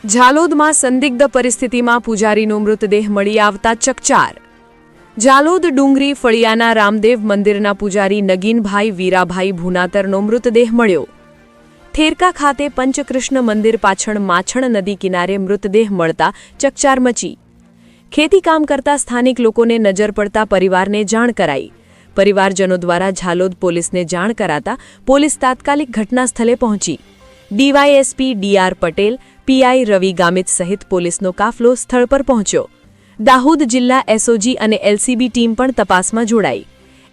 ઝાલોદમાં સંદિગ્ધ પરિસ્થિતિમાં પૂજારીનો મૃતદેહ મળી આવતા ચકચાર। ઝાલોદ ડુંગરી ફળિયાના રામદેવ મંદિરના પૂજારી નગીનભાઈ વીરાભાઈ ભુનાતરનો મૃતદેહ મળ્યો। થેરકા ખાતે પંચકૃષ્ણ મંદિર પાછળ માછણ નદી કિનારે મૃતદેહ મળતા ચકચાર મચી। ખેતીકામ કરતા સ્થાનિક લોકોને નજર પડતા પરિવારને જાણ કરાઈ। પરિવારજનો દ્વારા ઝાલોદ પોલીસને જાણ કરાતા પોલીસ તાત્કાલિક ઘટના સ્થળે પહોંચી। ડીવાયએસપી ડીઆર પટેલ, પીઆઈ રવિ ગામિત સહિત પોલીસનો કાફલો સ્થળ પર પહોંચ્યો। દાહોદ જિલ્લા એસઓજી અને એલસીબી ટીમ પણ તપાસમાં જોડાઈ।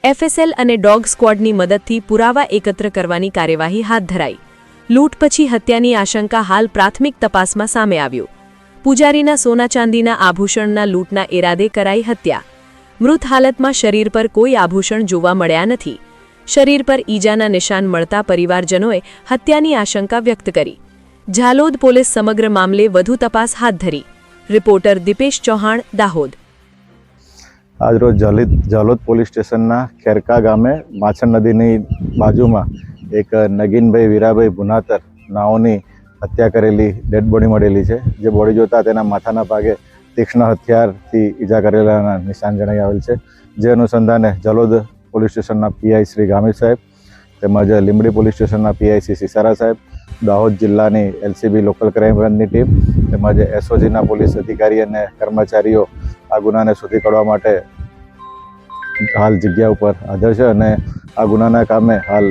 એફએસએલ અને ડોગ સ્ક્વોડની મદદથી પુરાવા એકત્ર કરવાની કાર્યવાહી હાથ ધરાઈ। લૂંટ પછી હત્યાની આશંકા હાલ પ્રાથમિક તપાસમાં સામે આવ્યું। પૂજારીના સોના ચાંદીના આભૂષણના લૂંટના ઇરાદે કરાઈ હત્યા। મૃત હાલતમાં શરીર પર કોઈ આભૂષણ જોવા મળ્યા નથી। શરીર પર ઈજાના નિશાન મળતા પરિવારજનોએ હત્યાની આશંકા વ્યક્ત કરી। ઝાલોદ પોલીસ સમગ્ર મામલે વધુ તપાસ હાથ ધરી। રિપોર્ટર દીપેશ ચૌહાણ, દાહોદ। આજરોજ ઝાલોદ પોલીસ સ્ટેશનના ખેરકા ગામે માછણ નદીની બાજુમાં એક નગીનભાઈ વીરાભાઈ ભુનાતર નાઓની હત્યા કરેલી ડેડ બોડી મળેલી છે। જે બોડી જોતા તેના માથાના ભાગે તીક્ષ્ણ હથિયારથી ઈજા કરેલાના નિશાન જણાઈ આવેલ છે। જે અનુસંધાને ઝાલોદ પોલીસ સ્ટેશનના પીઆઈ શ્રી ગામિત સાહેબ તેમજ લીંબડી પોલીસ સ્ટેશનના પીઆઈ શ્રી સિસારા સાહેબ, દાહોદ જિલ્લાની એલસીબી લોકલ ક્રાઇમ બ્રાન્ચની ટીમ તેમજ એસઓજીના પોલીસ અધિકારી અને કર્મચારીઓ આ ગુનાને શોધી કાઢવા માટે હાલ જગ્યા ઉપર હાજર છે અને આ ગુનાના કામે હાલ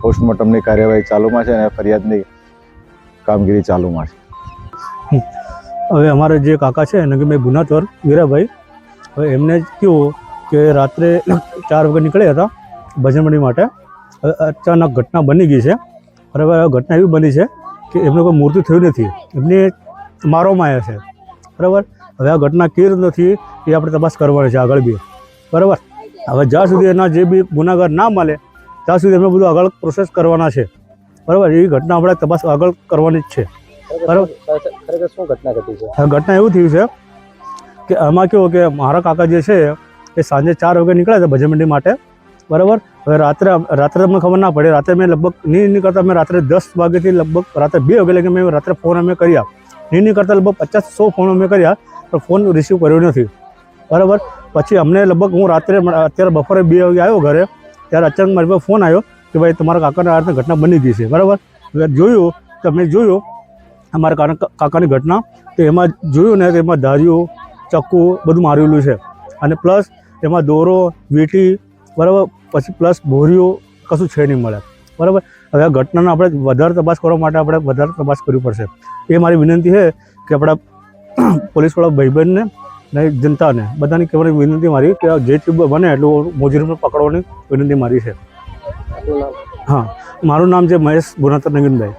પોસ્ટમોર્ટમની કાર્યવાહી ચાલુમાં છે અને ફરિયાદની કામગીરી ચાલુમાં છે। હવે અમારા જે કાકા છે નગીનભાઈ ભુનાતર વીરાભાઈ, હવે એમને કેવું કે રાત્રે 4 વાગે નીકળ્યા હતા ભજન મંડળી માટે। હવે અચાનક ઘટના બની ગઈ છે। બરાબર, ઘટના એવી બની છે કે એમને કોઈ મૃત્યુ થયું નથી, એમને મારવામાં આવ્યા છે। બરાબર, હવે આ ઘટના કેવી રીતે નથી એ આપણે તપાસ કરવાની છે આગળ બી। બરાબર, હવે જ્યાં સુધી એના જે બી ગુનાગાર ના મળે ત્યાં સુધી એમને બધું આગળ પ્રોસેસ કરવાના છે। બરાબર, એ ઘટના આપણે તપાસ આગળ કરવાની જ છે। બરાબર, શું ઘટના ઘટી છે? ઘટના એવું થયું છે કે આમાં કેવું કે મારા કાકા જે છે એ સાંજે 4 વાગે નીકળ્યા હતા ભજન મંડળી માટે। બરાબર, હવે રાત્રે અમને ખબર ના પડી। રાત્રે મેં લગભગ નહીં કરતા મેં રાત્રે 10 વાગ્યાથી લગભગ રાત્રે 2 વાગે લગી મેં રાત્રે ફોન અમે કર્યા। નહીં કરતા લગભગ 50-100 ફોન અમે કર્યા પણ ફોન રિસીવ કર્યો નથી। બરાબર, પછી અમને લગભગ હું રાત્રે અત્યારે બપોરે 2 વાગે આવ્યો ઘરે, ત્યારે અચાનક મારી પાસે ફોન આવ્યો કે ભાઈ તમારા કાકાને આ રીતે ઘટના બની ગઈ છે। બરાબર, હવે જોયું તો મેં જોયું અમારા કાકાની ઘટના, તો એમાં જોયું ને તો એમાં ધાર્યું, ચક્કુ બધું મારેલું છે અને પ્લસ એમાં દોરો, વીંટી, બરાબર, પછી પ્લસ બોરીઓ કશું છે નહીં મળે। બરાબર, હવે આ ઘટનાનો આપણે વધારે તપાસ કરવા માટે આપણે વધારે તપાસ કરવી પડશે। એ મારી વિનંતી છે કે આપણા પોલીસવાળા ભાઈબંધને ને જનતાને બધાની કહેવાની વિનંતી મારી કે જે ચીજ બને એટલું મોજરીને પકડવાની વિનંતી મારી છે। હા, મારું નામ છે મહેશ ભુનાતર નગીનભાઈ।